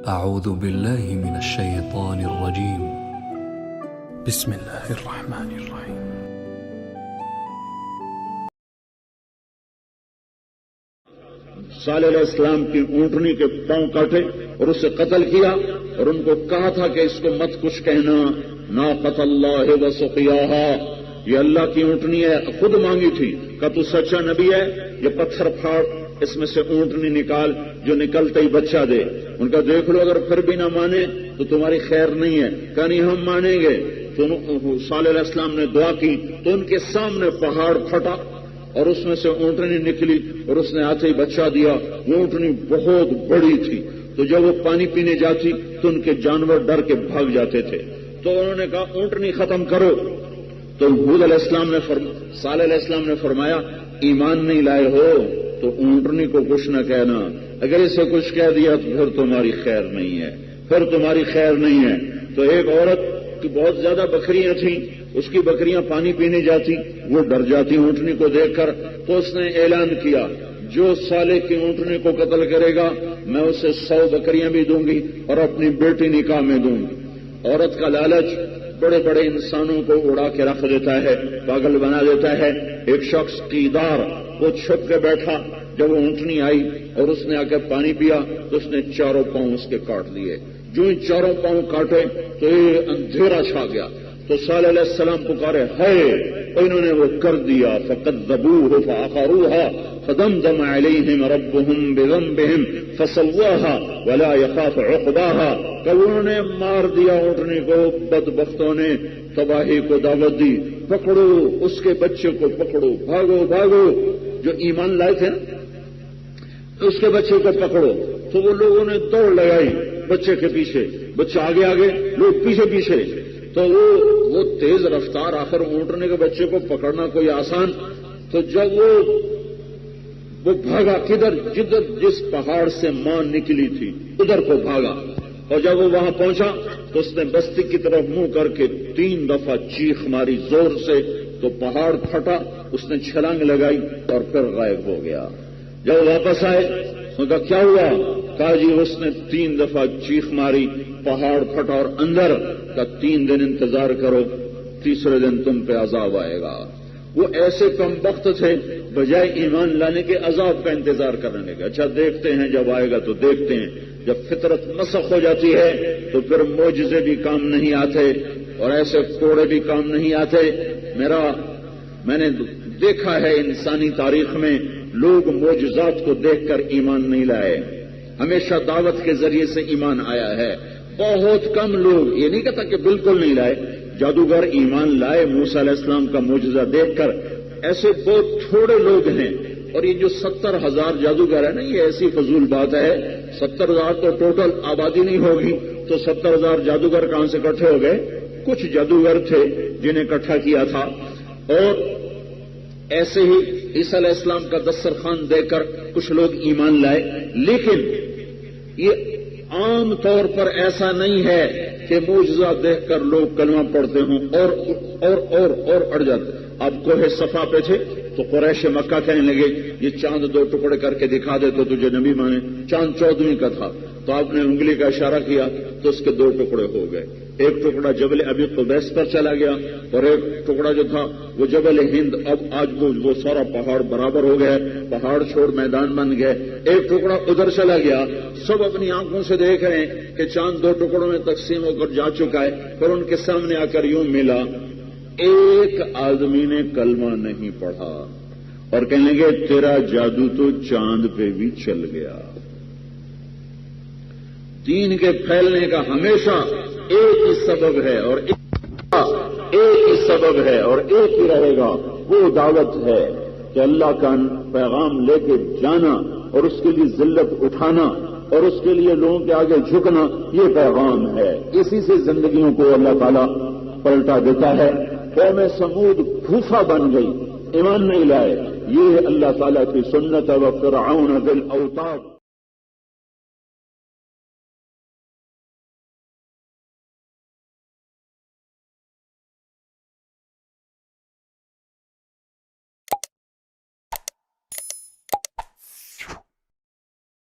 أعوذ بالله من الشيطان الرجيم. بسم الله الرحمن الرحيم. صالح علیہ السلام کی اونٹنی کے پاؤں کاٹے اور اسے قتل کیا اور ان کو کہا تھا کہ اس کو مت کچھ کہنا، ناقۃ اللہ وسقیاہا، یہ اللہ کی اونٹنی ہے، خود مانگی تھی کہ تو سچا نبی ہے، یہ پتھر پھاڑ اس میں سے اونٹنی نکال جو نکلتے ہی بچہ دے۔ ان کا دیکھ لو اگر پھر بھی نہ مانے تو تمہاری خیر نہیں ہے، کہ نہیں ہم مانیں گے۔ تو صالح علیہ السلام نے دعا کی تو ان کے سامنے پہاڑ پھٹا اور اس میں سے اونٹنی نکلی اور اس نے آتے ہی بچہ دیا۔ وہ اونٹنی بہت بڑی تھی، تو جب وہ پانی پینے جاتی تو ان کے جانور ڈر کے بھاگ جاتے تھے۔ تو انہوں نے کہا اونٹنی ختم کرو۔ تو حود علیہ السلام نے صالح علیہ السلام نے فرمایا ایمان نہیں لائے ہو تو اونٹنی کو کچھ نہ کہنا، اگر اسے کچھ کہہ دیا تو پھر تمہاری خیر نہیں ہے، پھر تمہاری خیر نہیں ہے۔ تو ایک عورت کی بہت زیادہ بکریاں تھیں، اس کی بکریاں پانی پینے جاتی، وہ ڈر جاتی اونٹنی کو دیکھ کر، تو اس نے اعلان کیا جو صالح کی اونٹنی کو قتل کرے گا میں اسے 100 بکریاں بھی دوں گی اور اپنی بیٹی نکاح میں دوں گی۔ عورت کا لالچ بڑے بڑے انسانوں کو اڑا کے رکھ دیتا ہے، پاگل بنا دیتا ہے۔ ایک شخص قیدار وہ چھپ کے بیٹھا، جب وہ اونٹنی آئی اور اس نے آ کے پانی پیا تو اس نے چاروں پاؤں اس کے کاٹ دیے۔ جو ہی چاروں پاؤں کاٹے تو یہ اندھیرا چھا گیا۔ تو صالح علیہ السلام پکارے ہے، انہوں نے وہ کر دیا۔ فکذبوہ فعقروہا فدمدم علیہم ربہم بذنبہم فسواہا ولا یخاف عقباہا، کہ انہوں نے مار دیا اونٹنی کو، بدبختوں نے تباہی کو دعوت دی۔ پکڑو اس کے بچے کو، پکڑو، بھاگو بھاگو۔ جو ایمان لائے تھے نا اس کے بچے کو پکڑو، تو وہ لوگوں نے دوڑ لگائی بچے کے پیچھے، بچہ آگے آگے، لوگ پیچھے پیچھے۔ تو وہ تیز رفتار، آخر اونٹنے کے بچے کو پکڑنا کوئی آسان۔ تو جب وہ بھاگا کدھر، جس پہاڑ سے ماں نکلی تھی ادھر کو بھاگا، اور جب وہ وہاں پہنچا تو اس نے بستی کی طرف منہ کر کے 3 دفعہ چیخ ماری زور سے، تو پہاڑ پھٹا، اس نے چھلانگ لگائی اور پھر غائب ہو گیا۔ جب واپس آئے ان کا کیا ہوا، کہا جی اس نے 3 دفعہ چیخ ماری، پہاڑ پھٹا اور اندر کا 3 دن انتظار کرو، تیسرے دن تم پہ عذاب آئے گا۔ وہ ایسے کم وقت تھے، بجائے ایمان لانے کے عذاب کا انتظار کرنے لگے۔ اچھا دیکھتے ہیں جب آئے گا تو دیکھتے ہیں۔ جب فطرت مسخ ہو جاتی ہے تو پھر معجزے بھی کام نہیں آتے اور ایسے کوڑے بھی کام نہیں آتے۔ میں نے دیکھا ہے انسانی تاریخ میں لوگ معجزات کو دیکھ کر ایمان نہیں لائے، ہمیشہ دعوت کے ذریعے سے ایمان آیا ہے۔ بہت کم لوگ، یہ نہیں کہتا کہ بالکل نہیں لائے، جادوگر ایمان لائے موسیٰ علیہ السلام کا معجزہ دیکھ کر، ایسے بہت تھوڑے لوگ ہیں۔ اور یہ جو 70,000 جادوگر ہے نا، یہ ایسی فضول بات ہے، 70,000 تو ٹوٹل آبادی نہیں ہوگی، تو 70,000 جادوگر کہاں سے اکٹھے ہو گئے؟ کچھ جادوگر تھے جنہیں اکٹھا کیا تھا۔ اور ایسے ہی عیسیٰ علیہ السلام کا دسترخوان دیکھ کر کچھ لوگ ایمان لائے، لیکن یہ عام طور پر ایسا نہیں ہے کہ معجزہ دیکھ کر لوگ کلمہ پڑھتے ہوں اور اڑ جاتے۔ اب کوہ صفا پہ تھے تو قریش مکہ کہنے لگے یہ چاند 2 ٹکڑے کر کے دکھا دے تو تجھے نبی مانے۔ چاند 14ویں کا تھا، تو آپ نے انگلی کا اشارہ کیا تو اس کے 2 ٹکڑے ہو گئے۔ ایک ٹکڑا جبل ابی قبیس پر چلا گیا اور ایک ٹکڑا جو تھا وہ جبل ہند۔ اب آج وہ سارا پہاڑ برابر ہو گیا، پہاڑ چھوڑ میدان بن گئے۔ ایک ٹکڑا ادھر چلا گیا، سب اپنی آنکھوں سے دیکھ رہے ہیں کہ چاند 2 ٹکڑوں میں تقسیم ہو کر جا چکا ہے، پھر ان کے سامنے آ کر یوں ملا، ایک آدمی نے کلمہ نہیں پڑھا اور کہنے لگے تیرا جادو تو چاند پہ بھی چل گیا۔ دین کے پھیلنے کا ہمیشہ ایک ہی سبب ہے اور ایک ہی رہے گا، وہ دعوت ہے کہ اللہ کا پیغام لے کے جانا اور اس کے لیے ذلت اٹھانا اور اس کے لیے لوگوں کے آگے جھکنا، یہ پیغام ہے۔ اسی سے زندگیوں کو اللہ تعالیٰ پلٹا دیتا ہے۔ قوم سمود بھوسا بن گئی، ایمان نہیں لائے، یہ اللہ تعالیٰ کی سنت ہے۔ وفرعون ذی الاوتاد